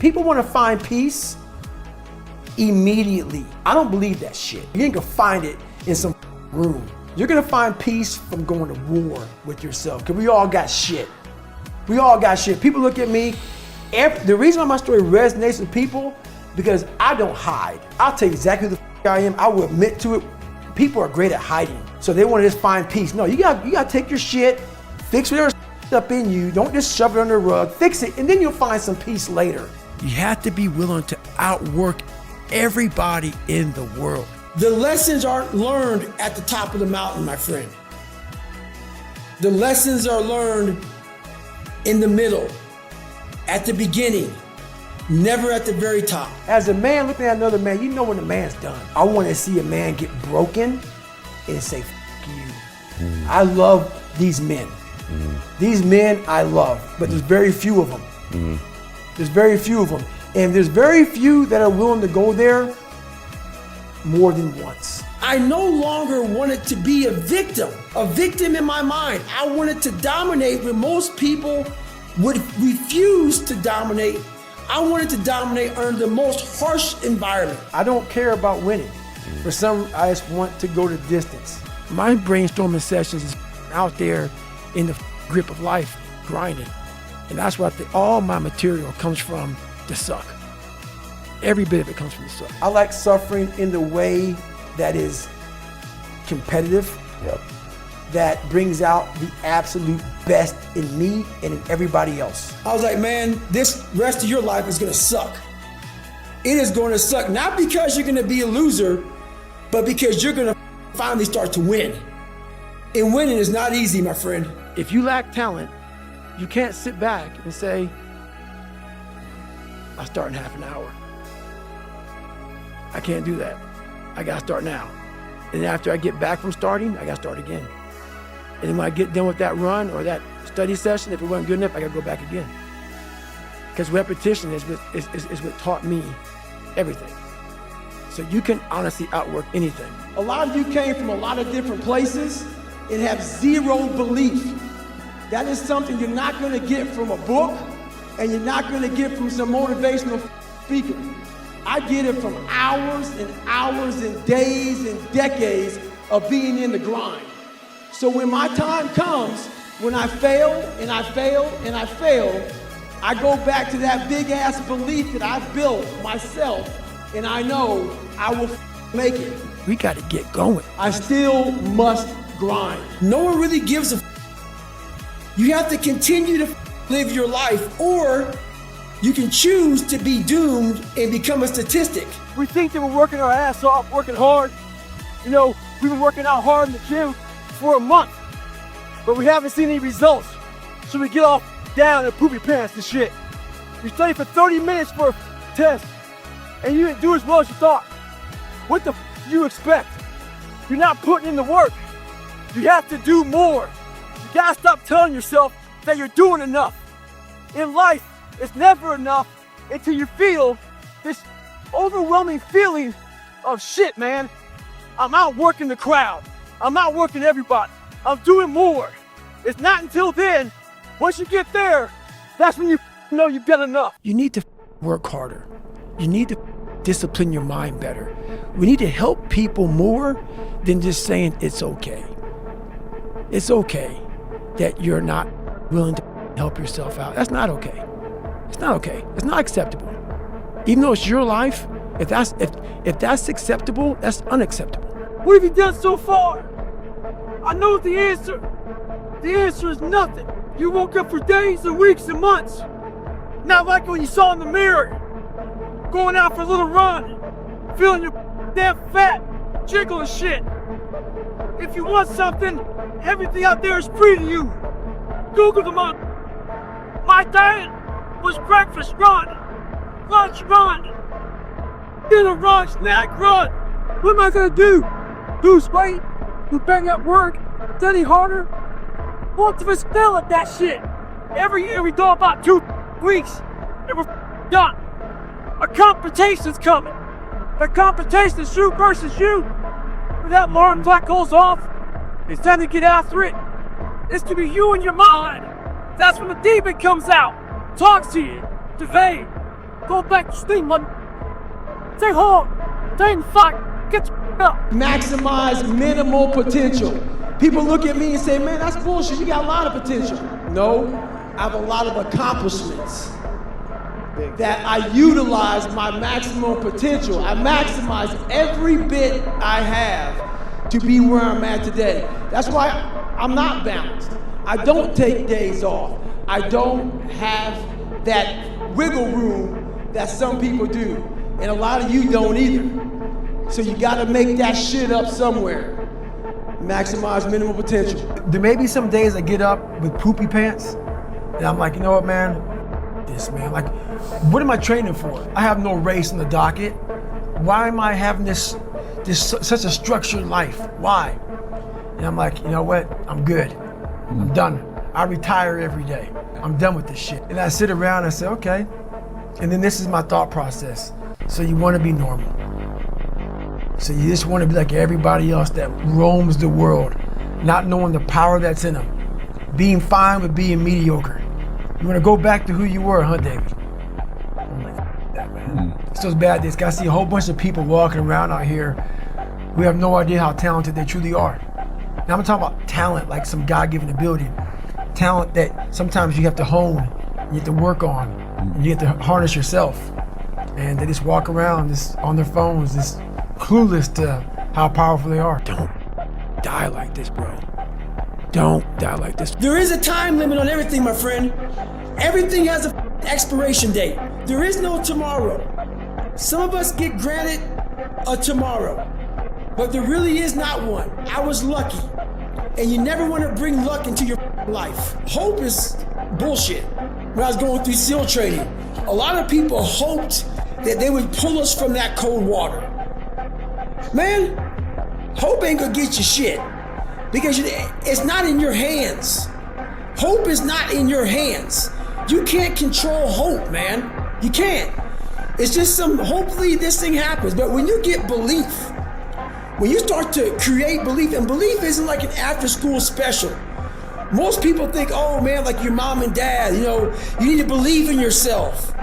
People want to find peace immediately. I don't believe that shit. You ain't gonna find it in some room. You're gonna find peace from going to war with yourself, because we all got shit. We all got shit. People look at me, the reason why my story resonates with people, because I don't hide. I'll tell you exactly who the I am. I will admit to it. People are great at hiding, so they want to just find peace. No, you gotta take your shit, fix whatever's up in you. Don't just shove it under the rug. Fix it, and then you'll find some peace later. You have to be willing to outwork everybody in the world. The lessons aren't learned at the top of the mountain, my friend. The lessons are learned in the middle, at the beginning, never at the very top. As a man looking at another man, you know when the man's done. I want to see a man get broken and say, "F you." I love these men. These men I love, but there's very few of them. There's very few of them. And there's very few that are willing to go there more than once. I no longer wanted to be a victim in my mind. I wanted to dominate when most people would refuse to dominate. I wanted to dominate under the most harsh environment. I don't care about winning. For some, I just want to go the distance. My brainstorming sessions is out there in the grip of life, grinding. And that's what all my material comes from, the suck. Every bit of it comes from the suck. I like suffering in the way that is competitive, that brings out the absolute best in me and in everybody else. I was like, man, this rest of your life is gonna suck. It is gonna suck, not because you're gonna be a loser, but because you're gonna finally start to win. And winning is not easy, my friend. If you lack talent, you can't sit back and say, I'll start in half an hour. I can't do that. I gotta start now. And after I get back from starting, I gotta start again. And then when I get done with that run or that study session, if it wasn't good enough, I gotta go back again. Because repetition is what taught me everything. So you can honestly outwork anything. A lot of you came from a lot of different places and have zero belief. That is something you're not gonna get from a book, and you're not gonna get from some motivational speaker. I get it from hours and hours and days and decades of being in the grind. So when my time comes, when I fail and I fail and I fail, I go back to that big ass belief that I built myself, and I know I will make it. We gotta get going. I still must grind. No one really gives a You have to continue to live your life, or you can choose to be doomed and become a statistic. We think that we're working our ass off, working hard. You know, we've been working out hard in the gym for a month, but we haven't seen any results. So we get off down and poop your pants and shit. You study for 30 minutes for a test, and you didn't do as well as you thought. What the do you expect? You're not putting in the work. You have to do more. You gotta stop telling yourself that you're doing enough. In life, it's never enough until you feel this overwhelming feeling of shit, man. I'm outworking the crowd. I'm outworking everybody. I'm doing more. It's not until then, once you get there, that's when you know you've done enough. You need to work harder. You need to discipline your mind better. We need to help people more than just saying it's okay. It's okay that you're not willing to help yourself out. That's not okay. It's not okay. It's not acceptable. Even though it's your life, if that's acceptable, that's unacceptable. What have you done so far? I know the answer. The answer is nothing. You woke up for days and weeks and months. Not like when you saw in the mirror, going out for a little run, feeling your damn fat, jiggling shit. If you want something, everything out there is free to you. Google them up. My diet was breakfast run, lunch run, dinner run, snack run. What am I gonna do? Lose weight? Do bang at work? Study harder? Most of us fail at that shit. Every year we go about 2 weeks and we're done. A competition's coming. The competition is you versus you. When that alarm clock goes off, it's time to get after it. It's to be you in your mind. That's when the demon comes out, talks to you, to evade. Go back to sleep, man. Stay home. Stay in the fight. Get the up. Maximize minimal potential. People look at me and say, man, that's bullshit. You got a lot of potential. No, I have a lot of accomplishments that I utilize my maximum potential. I maximize every bit I have to be where I'm at today. That's why I'm not balanced. I don't take days off. I don't have that wiggle room that some people do. And a lot of you don't either. So you gotta make that shit up somewhere. Maximize minimum potential. There may be some days I get up with poopy pants and I'm like, you know what, man? This, man, like, what am I training for? I have no race on the docket. Why am I having this such a structured life? Why? And I'm like, you know what? I'm good. I'm done. I retire every day. I'm done with this shit. And I sit around and I say, okay. And then this is my thought process. So you want to be normal. So you just want to be like everybody else that roams the world, not knowing the power that's in them. Being fine with being mediocre. You want to go back to who you were, huh, David? I'm like, that, man. It's those bad days. I see a whole bunch of people walking around out here who have no idea how talented they truly are. Now I'm talking about talent, like some God-given ability. Talent that sometimes you have to hone, you have to work on, and you have to harness yourself. And they just walk around just on their phones, just clueless to how powerful they are. Don't die like this, bro. Don't die like this. There is a time limit on everything, my friend. Everything has an expiration date. There is no tomorrow. Some of us get granted a tomorrow, but there really is not one. I was lucky, and you never want to bring luck into your life. Hope is bullshit. When I was going through SEAL training, a lot of people hoped that they would pull us from that cold water. Man, hope ain't gonna get you shit because it's not in your hands. Hope is not in your hands. You can't control hope, man. You can't. It's just hopefully this thing happens. But when you get belief, when you start to create belief, and belief isn't like an after school special. Most people think, oh man, like your mom and dad, you need to believe in yourself.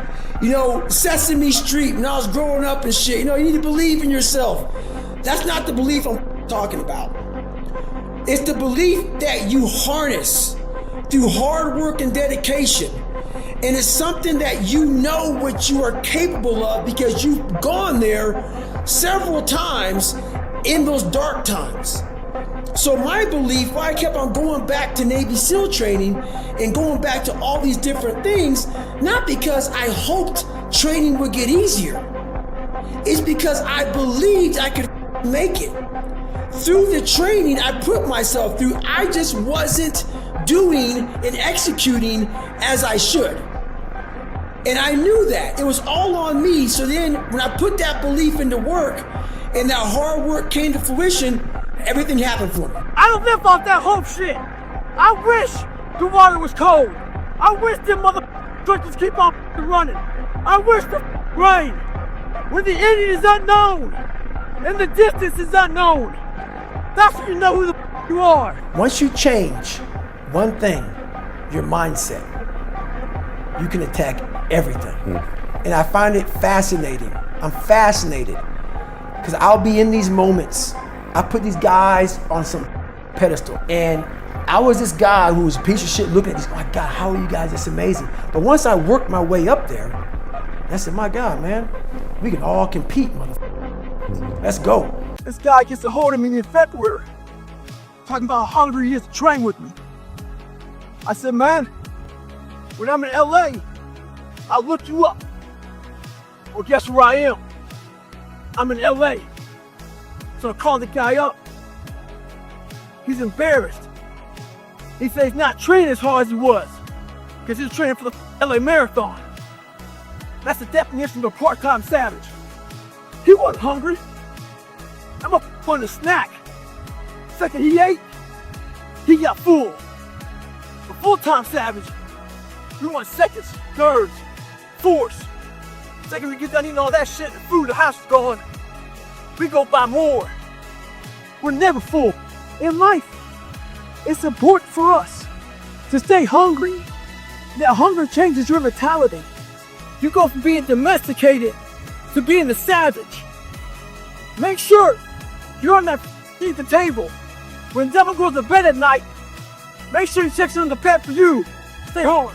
Sesame Street, when I was growing up and shit, you need to believe in yourself. That's not the belief I'm talking about. It's the belief that you harness through hard work and dedication. And it's something that you know what you are capable of because you've gone there several times in those dark times. So my belief, why I kept on going back to Navy SEAL training and going back to all these different things, not because I hoped training would get easier. It's because I believed I could make it. Through the training I put myself through, I just wasn't doing and executing as I should. And I knew that. It was all on me. So then when I put that belief into work and that hard work came to fruition, everything happened for me. I don't live off that hope shit. I wish the water was cold. I wish them motherfuckers keep on running. I wish the rain. When the end is unknown and the distance is unknown, that's when you know who the you are. Once you change one thing, your mindset, you can attack everything. And I find it fascinating. I'm fascinated because I'll be in these moments. I put these guys on some pedestal, and I was this guy who was a piece of shit looking at these, oh my God, how are you guys, it's amazing. But once I worked my way up there, I said, my God, man, we can all compete, motherfucker. Let's go. This guy gets a hold of me in February, talking about how hungry he is to train with me. I said, man, when I'm in LA, I'll look you up. Well, guess where I am? I'm in LA. So I called the guy up. He's embarrassed. He said he's not training as hard as he was because he was training for the LA Marathon. That's the definition of a part-time savage. He wasn't hungry. I'm up on a snack. Second he ate, he got full. A full-time savage, we want seconds, thirds, fourths. Second we get done eating all that shit and food, the house is gone. We go buy more. We're never full. In life, it's important for us to stay hungry. That hunger changes your mentality. You go from being domesticated to being a savage. Make sure you're on that at the table. When the devil goes to bed at night, make sure he checks on the pet for you. Stay home.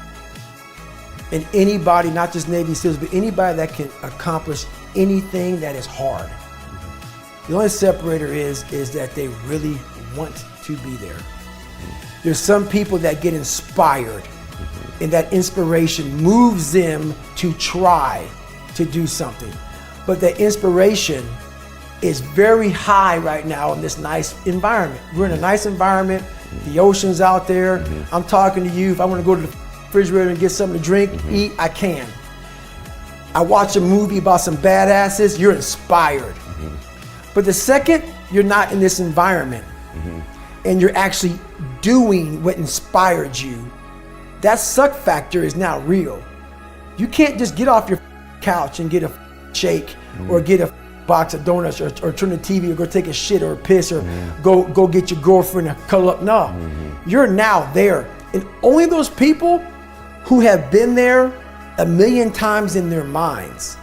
And anybody, not just Navy SEALs, but anybody that can accomplish anything that is hard. The only separator is that they really want to be there. There's some people that get inspired, and that inspiration moves them to try to do something. But that inspiration is very high right now in this nice environment. We're in a nice environment, the ocean's out there. I'm talking to you. If I want to go to the refrigerator and get something to drink, eat, I can. I watch a movie about some badasses, you're inspired. But the second you're not in this environment and you're actually doing what inspired you, that suck factor is now real. You can't just get off your couch and get a shake or get a box of donuts or turn the TV or go take a shit or a piss or go get your girlfriend to cuddle up. No, you're now there. And only those people who have been there 1,000,000 times in their minds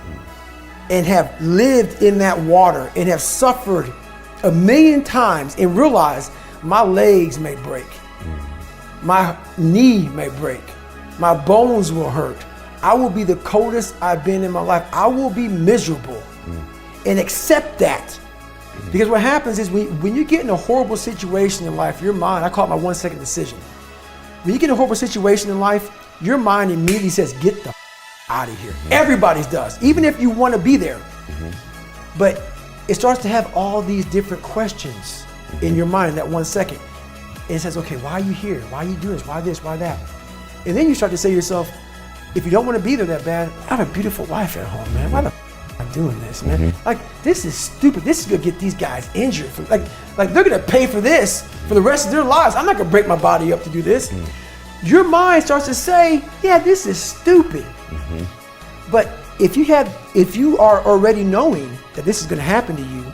and have lived in that water and have suffered 1,000,000 times and realize my legs may break, my knee may break, my bones will hurt, I will be the coldest I've been in my life, I will be miserable, and accept that. Because what happens is when you get in a horrible situation in life, your mind, I call it my 1-second decision. When you get in a horrible situation in life, your mind immediately says, get the out of here. Everybody's does, even if you want to be there. But it starts to have all these different questions in your mind in that 1 second. And it says, okay, why are you here? Why are you doing this? Why this? Why that? And then you start to say to yourself, if you don't want to be there that bad, I have a beautiful wife at home, man. Why the am I doing this, man? Like, this is stupid. This is gonna get these guys injured. Like they're gonna pay for this for the rest of their lives. I'm not gonna break my body up to do this. Your mind starts to say, yeah, this is stupid. But if you are already knowing that this is gonna happen to you,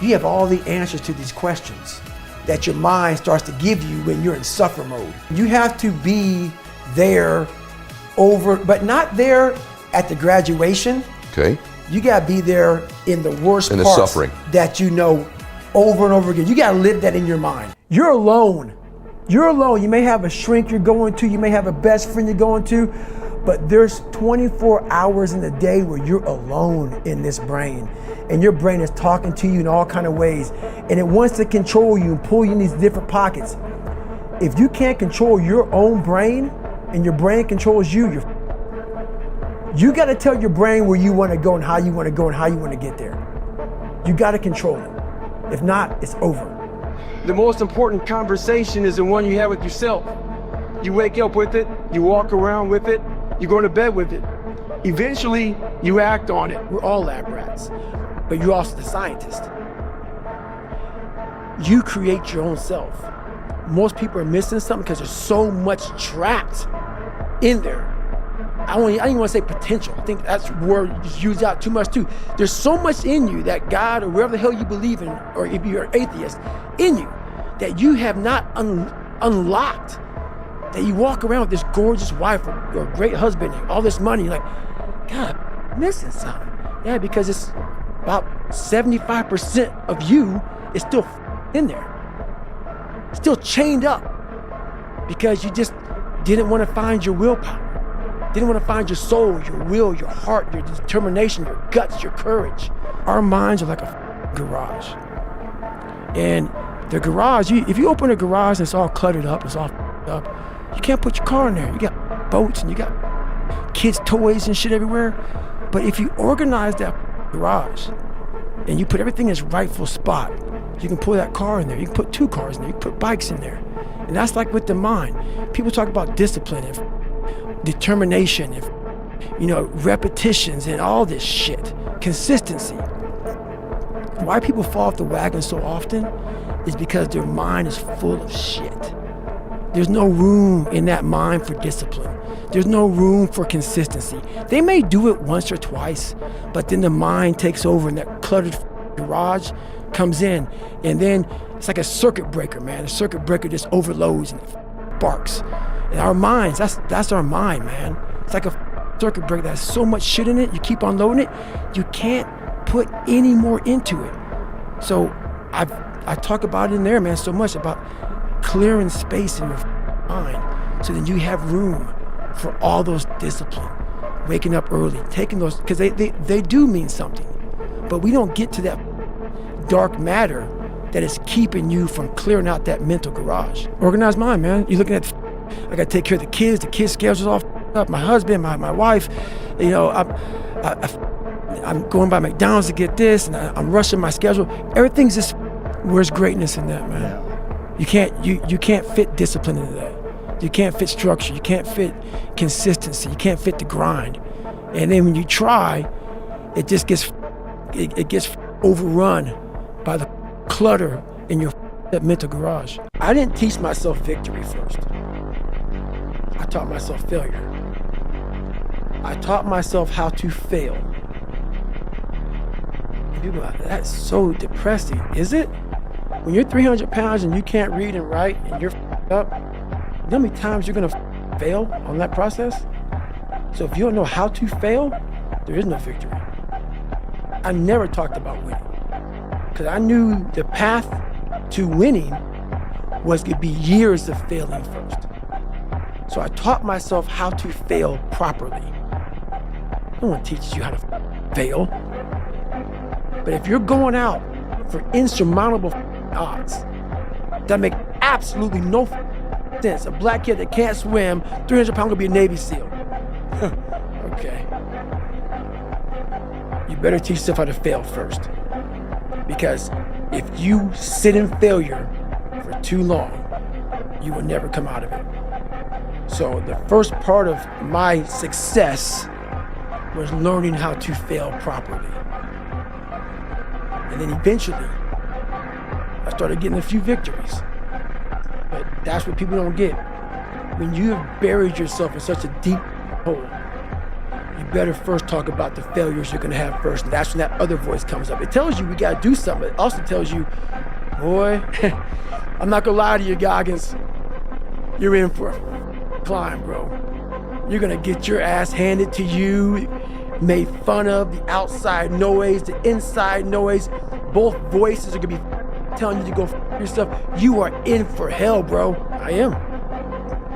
you have all the answers to these questions that your mind starts to give you when you're in suffer mode. You have to be there but not there at the graduation. Okay. You gotta be there in the worst in parts the suffering that you know over and over again. You gotta live that in your mind. You're alone. You're alone. You may have a shrink you're going to, you may have a best friend you're going to, but there's 24 hours in the day where you're alone in this brain. And your brain is talking to you in all kinds of ways. And it wants to control you and pull you in these different pockets. If you can't control your own brain and your brain controls you, you gotta tell your brain where you wanna go and how you wanna go and how you wanna get there. You gotta control it. If not, it's over. The most important conversation is the one you have with yourself. You wake up with it, you walk around with it, you go to bed with it. Eventually, you act on it. We're all lab rats, but you're also the scientist. You create your own self. Most people are missing something because there's so much trapped in there. I don't even want to say potential. I think that's a word used out too much too. There's so much in you that God or wherever the hell you believe in, or if you're an atheist, in you, that you have not unlocked. That you walk around with this gorgeous wife or great husband and all this money, you're like, God, I'm missing something. Yeah, because it's about 75% of you is still in there. Still chained up because you just didn't want to find your willpower. Didn't want to find your soul, your will, your heart, your determination, your guts, your courage. Our minds are like a garage. And the garage, if you open a garage and it's all cluttered up, it's all up, you can't put your car in there. You got boats and you got kids' toys and shit everywhere. But if you organize that garage and you put everything in its rightful spot, you can pull that car in there. You can put 2 cars in there. You can put bikes in there. And that's like with the mind. People talk about discipline and determination and, repetitions and all this shit. Consistency. Why people fall off the wagon so often is because their mind is full of shit. There's no room in that mind for discipline. There's no room for consistency. They may do it once or twice, but then the mind takes over and that cluttered garage comes in, and then it's like a circuit breaker, man. A circuit breaker just overloads and it sparks. And our minds, that's our mind, man. It's like a circuit breaker that has so much shit in it, you keep on loading it, you can't put any more into it. So I talk about it in there, man, so much about clearing space in your mind so then you have room for all those discipline, waking up early, taking those, because they do mean something, but we don't get to that dark matter that is keeping you from clearing out that mental garage. Organized mind, man. You're looking at, I gotta take care of the kids schedules all up, my husband, my wife, you know, I'm going by McDonald's to get this, and I'm rushing my schedule. Everything's just, where's greatness in that, man? You can't fit discipline into that. You can't fit structure. You can't fit consistency. You can't fit the grind. And then when you try, it just gets, it gets overrun by the clutter in your mental garage. I didn't teach myself victory first. I taught myself failure. I taught myself how to fail. And people are like, that's so depressing. Is it? When you're 300 pounds and you can't read and write and you're up, you know how many times you're gonna fail on that process? So if you don't know how to fail, there is no victory. I never talked about winning because I knew the path to winning was gonna be years of failing first. So I taught myself how to fail properly. No one teaches you how to fail. But if you're going out for insurmountable odds that make absolutely no sense, a black kid that can't swim, 300 pounds gonna be a Navy SEAL. Okay. You better teach yourself how to fail first. Because if you sit in failure for too long, you will never come out of it. So the first part of my success was learning how to fail properly. And then eventually, I started getting a few victories. But that's what people don't get. When you have buried yourself in such a deep hole, you better first talk about the failures you're gonna have first. And that's when that other voice comes up. It tells you we gotta do something. It also tells you, boy, I'm not gonna lie to you, Goggins. You're in for a climb, bro. You're gonna get your ass handed to you, made fun of, the outside noise, the inside noise. Both voices are gonna be telling you to go f yourself. You are in for hell, bro. I am.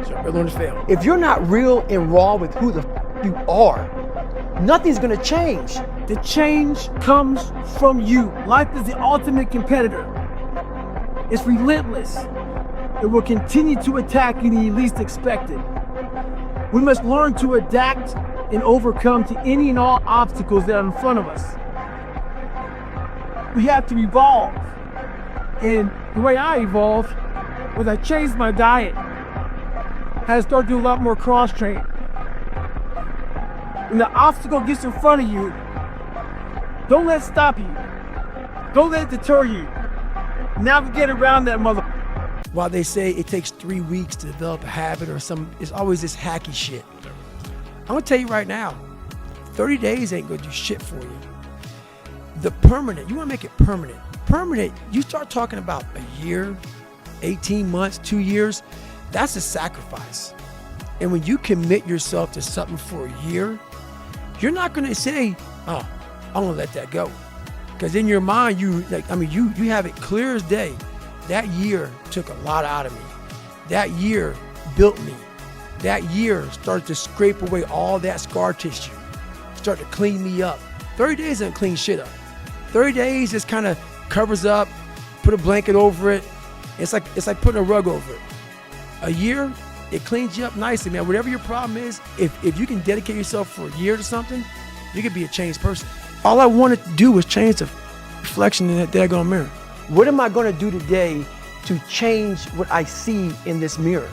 So I better learn to fail. If you're not real and raw with who the f you are, nothing's gonna change. The change comes from you. Life is the ultimate competitor. It's relentless. It will continue to attack you when you least expect it. We must learn to adapt and overcome to any and all obstacles that are in front of us. We have to evolve. And the way I evolved was I changed my diet. I had to start doing a lot more cross training. When the obstacle gets in front of you, don't let it stop you. Don't let it deter you. Navigate around that mother. While they say it takes 3 weeks to develop a habit or it's always this hacky shit. I'm gonna tell you right now, 30 days ain't gonna do shit for you. The permanent, you wanna make it permanent. Permanent, you start talking about a year, 18 months, 2 years, that's a sacrifice. And when you commit yourself to something for a year, you're not gonna say, oh, I'm gonna let that go. Because in your mind, you have it clear as day. That year took a lot out of me. That year built me. That year started to scrape away all that scar tissue, start to clean me up. 30 days doesn't clean shit up. 30 days just kind of covers up, put a blanket over it. It's like putting a rug over it. A year, it cleans you up nicely, man. Whatever your problem is, if you can dedicate yourself for a year to something, you could be a changed person. All I wanted to do was change the reflection in that daggone mirror. What am I gonna do today to change what I see in this mirror?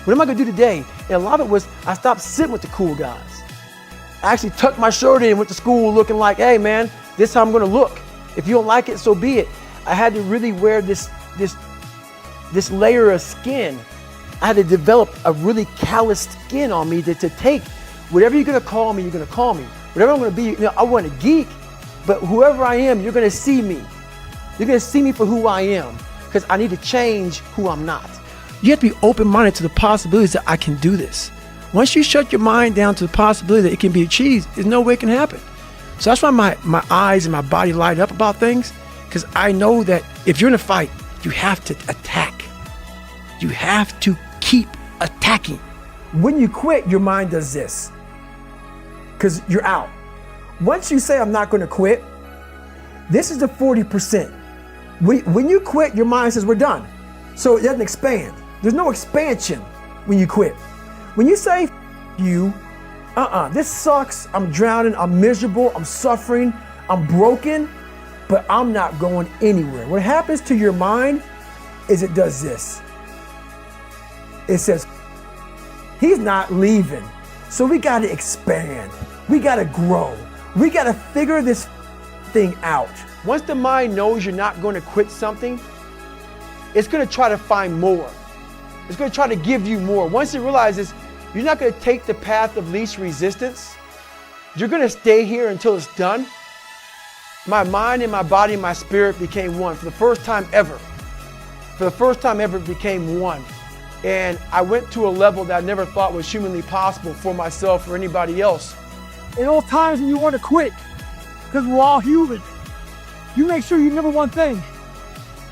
What am I gonna do today? And a lot of it was, I stopped sitting with the cool guys. I actually tucked my shirt in and went to school looking like, hey man, this is how I'm gonna look. If you don't like it, so be it. I had to really wear this layer of skin. I had to develop a really callous skin on me to take whatever you're gonna call me, you're gonna call me. Whatever I'm gonna be, I want a geek, but whoever I am, you're gonna see me. You're gonna see me for who I am, because I need to change who I'm not. You have to be open-minded to the possibilities that I can do this. Once you shut your mind down to the possibility that it can be achieved, there's no way it can happen. So that's why my eyes and my body light up about things, because I know that if you're in a fight, you have to attack. You have to keep attacking. When you quit, your mind does this, because you're out. Once you say, I'm not going to quit, this is the 40%. When you quit, your mind says, we're done. So it doesn't expand. There's no expansion when you quit. When you say, you, this sucks, I'm drowning, I'm miserable, I'm suffering, I'm broken, but I'm not going anywhere. What happens to your mind is it does this. It says, he's not leaving. So we got to expand. We got to grow. We got to figure this thing out. Once the mind knows you're not going to quit something, it's going to try to find more. It's going to try to give you more. Once it realizes you're not going to take the path of least resistance, you're going to stay here until it's done. My mind and my body and my spirit became one for the first time ever. For the first time ever, it became one. And I went to a level that I never thought was humanly possible for myself or anybody else. In all times when you want to quit, because we're all human, you make sure you remember one thing.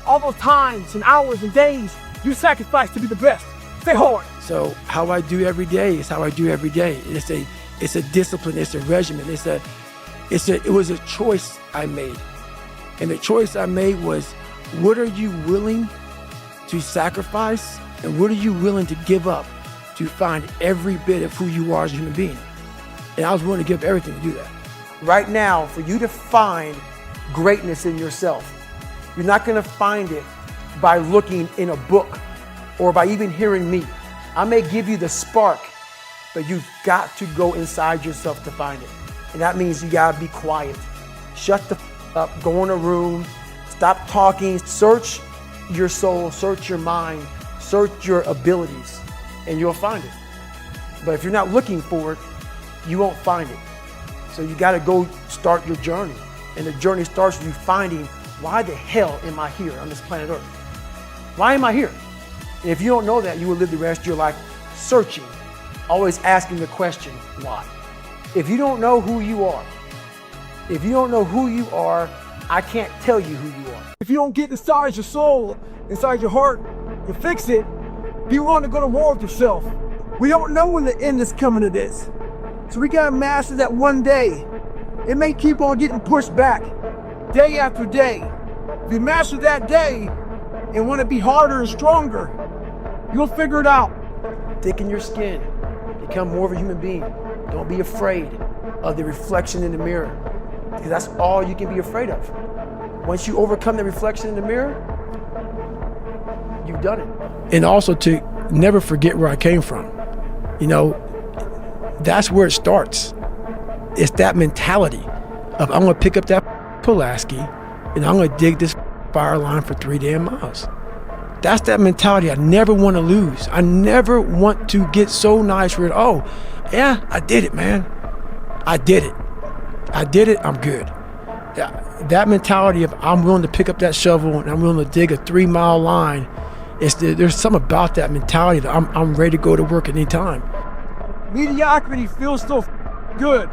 All those times and hours and days you sacrifice to be the best. Stay hard. So how I do every day is how I do every day. It's a discipline, it's a regimen, it was a choice I made. And the choice I made was, what are you willing to sacrifice and what are you willing to give up to find every bit of who you are as a human being? And I was willing to give everything to do that. Right now, for you to find greatness in yourself, you're not going to find it by looking in a book or by even hearing me. I may give you the spark, but you've got to go inside yourself to find it. And that means you got to be quiet. Shut the up, go in a room, stop talking, search your soul, search your mind, search your abilities, and you'll find it. But if you're not looking for it, you won't find it. So you got to go start your journey. And the journey starts with you finding, why the hell am I here on this planet Earth? Why am I here? And if you don't know that, you will live the rest of your life searching, always asking the question, why? If you don't know who you are, I can't tell you who you are. If you don't get inside your soul, inside your heart, and fix it, be willing to go to war with yourself. We don't know when the end is coming to this. So we gotta master that one day. It may keep on getting pushed back, day after day. If you master that day and want to be harder and stronger, you'll figure it out. Thicken your skin, become more of a human being. Don't be afraid of the reflection in the mirror, because that's all you can be afraid of. Once you overcome the reflection in the mirror, you've done it. And also to never forget where I came from. You know, that's where it starts. It's that mentality of, I'm gonna pick up that Pulaski and I'm gonna dig this fire line for 3 damn miles. That's that mentality I never want to lose. I never want to get so nice with, oh, yeah, I did it, man. I did it. I'm good. That mentality of, I'm willing to pick up that shovel and I'm willing to dig a 3-mile line, there's something about that mentality that I'm ready to go to work at any time. Mediocrity feels so good.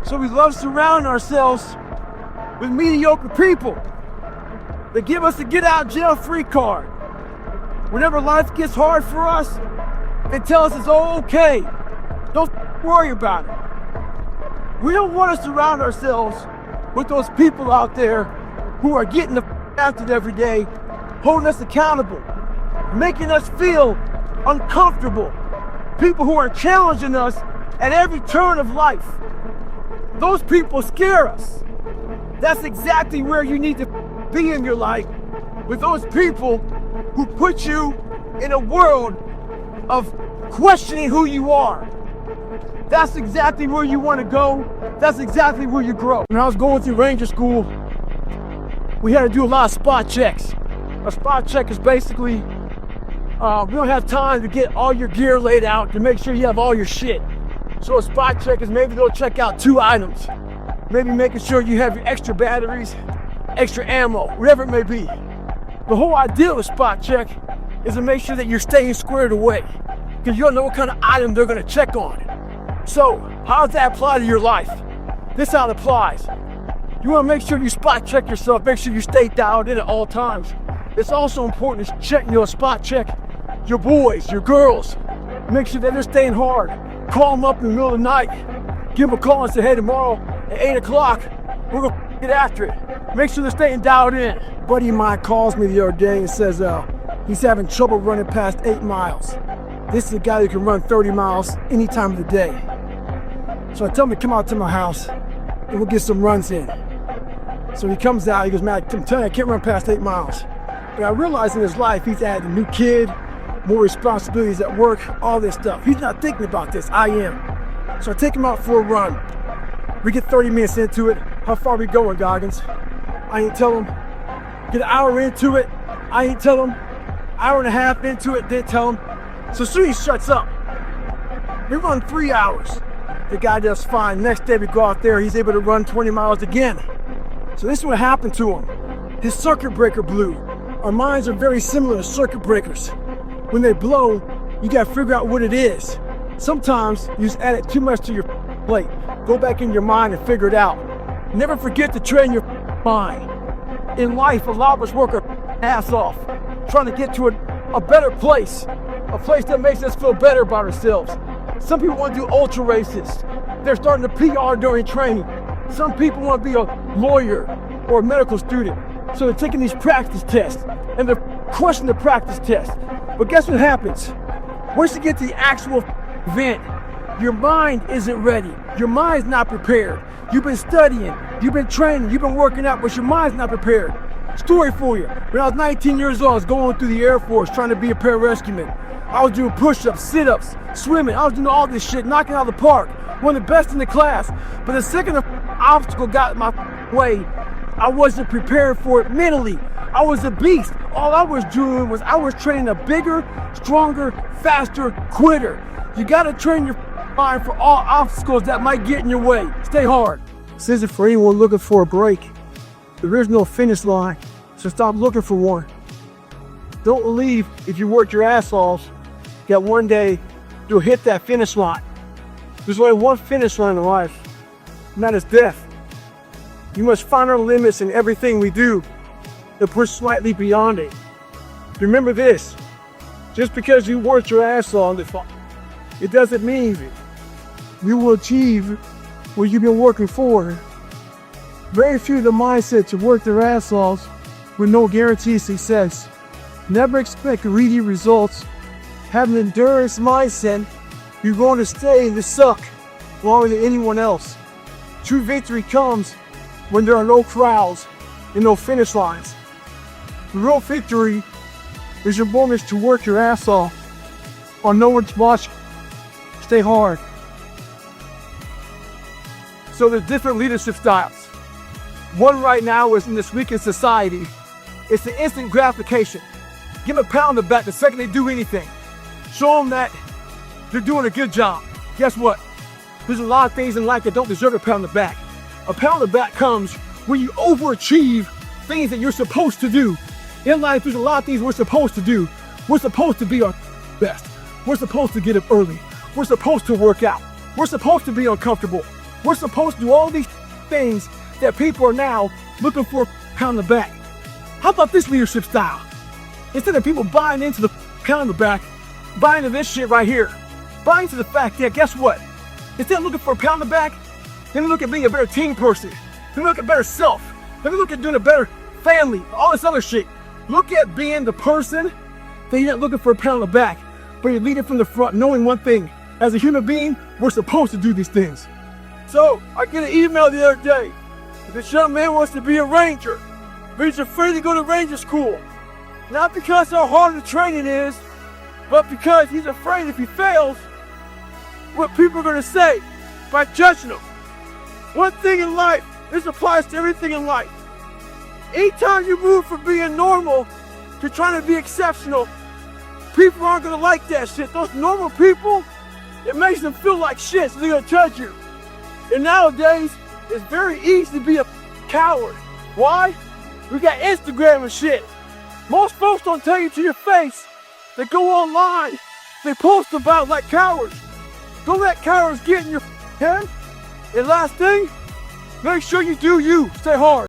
So we love surrounding ourselves with mediocre people that give us a get out jail free card. Whenever life gets hard for us, they tell us it's all okay. Don't worry about it. We don't want to surround ourselves with those people out there who are getting the after it every day, holding us accountable, making us feel uncomfortable. People who are challenging us at every turn of life. Those people scare us. That's exactly where you need to be in your life, with those people who put you in a world of questioning who you are. That's exactly where you want to go. That's exactly where you grow. When I was going through Ranger School, we had to do a lot of spot checks. A spot check is basically, we don't have time to get all your gear laid out to make sure you have all your shit. So a spot check is maybe go check out 2 items. Maybe making sure you have your extra batteries, extra ammo, whatever it may be. The whole idea of a spot check is to make sure that you're staying squared away. because you don't know what kind of item they're gonna check on. So, how does that apply to your life? This is how it applies. You wanna make sure you spot check yourself, make sure you stay dialed in at all times. It's also important to check, spot check your boys, your girls. Make sure that they're staying hard. Call them up in the middle of the night. Give them a call and say, hey, tomorrow at 8 o'clock, we're gonna get after it. Make sure they're staying dialed in. A buddy of mine calls me the other day and says he's having trouble running past 8 miles. This is a guy who can run 30 miles any time of the day. So I tell him to come out to my house and we'll get some runs in. So he comes out, he goes, man, I'm telling you, I can't run past 8 miles. But I realize in his life, he's had a new kid, more responsibilities at work, all this stuff. He's not thinking about this, I am. So I take him out for a run. We get 30 minutes into it. How far are we going, Goggins? I ain't tell him. Get an hour into it, I ain't tell him. Hour and a half into it, didn't tell him. So soon he shuts up. We run 3 hours. The guy does fine. Next day we go out there, he's able to run 20 miles again. So this is what happened to him. His circuit breaker blew. Our minds are very similar to circuit breakers. When they blow, you gotta figure out what it is. Sometimes you just add it too much to your plate. Go back in your mind and figure it out. Never forget to train your mind. In life, a lot of us work our ass off, trying to get to a better place, a place that makes us feel better about ourselves. Some people want to do ultra races. They're starting to PR during training. Some people want to be a lawyer or a medical student. So they're taking these practice tests and they're crushing the practice test. But guess what happens? Once you get to the actual event, your mind isn't ready. Your mind's not prepared. You've been studying, you've been training, you've been working out, but your mind's not prepared. Story for you. When I was 19 years old, I was going through the Air Force trying to be a pararescueman. I was doing push-ups, sit-ups, swimming. I was doing all this shit, knocking out of the park. One of the best in the class. But the second obstacle got in my way, I wasn't prepared for it mentally. I was a beast. All I was doing was I was training a bigger, stronger, faster quitter. You gotta train your mind for all obstacles that might get in your way. Stay hard. This isn't for anyone looking for a break. There is no finish line, so stop looking for one. Don't believe if you work your ass off that one day you'll hit that finish line. There's only one finish line in life, and that is death. You must find our limits in everything we do and push slightly beyond it. Remember this, just because you worked your ass off, it doesn't mean you will achieve what you've been working for. Very few of the mindset to work their ass off with no guaranteed success. Never expect immediate results. Have an endurance mindset. You're going to stay in the suck longer than anyone else. True victory comes when there are no crowds and no finish lines. The real victory is your moments to work your ass off while no one's watching. Stay hard. So there's different leadership styles. One right now is in this weekend society. It's the instant gratification. Give them a pat on the back the second they do anything. Show them that they're doing a good job. Guess what? There's a lot of things in life that don't deserve a pat on the back. A pat on the back comes when you overachieve things that you're supposed to do. In life, there's a lot of things we're supposed to do. We're supposed to be our best. We're supposed to get up early. We're supposed to work out. We're supposed to be uncomfortable. We're supposed to do all these things that people are now looking for a pat on the back. How about this leadership style? Instead of people buying into the pat on the back, buying into this shit right here, buying into the fact that, guess what? Instead of looking for a pat on the back, then look at being a better team person. Then look at better self. Then look at doing a better family, all this other shit. Look at being the person that you're not looking for a pat on the back, but you're leading from the front, knowing one thing. As a human being, we're supposed to do these things. So, I get an email the other day. This young man wants to be a ranger, but he's afraid to go to ranger school. Not because how hard the training is, but because he's afraid if he fails, what people are going to say by judging him. One thing in life, this applies to everything in life. Anytime you move from being normal to trying to be exceptional, people aren't going to like that shit. Those normal people, it makes them feel like shit, so they're going to judge you. And nowadays, it's very easy to be a coward. Why? We got Instagram and shit. Most folks don't tell you to your face. They go online They post about like cowards. Don't let cowards get in your head. And last thing, make sure you do you. Stay hard.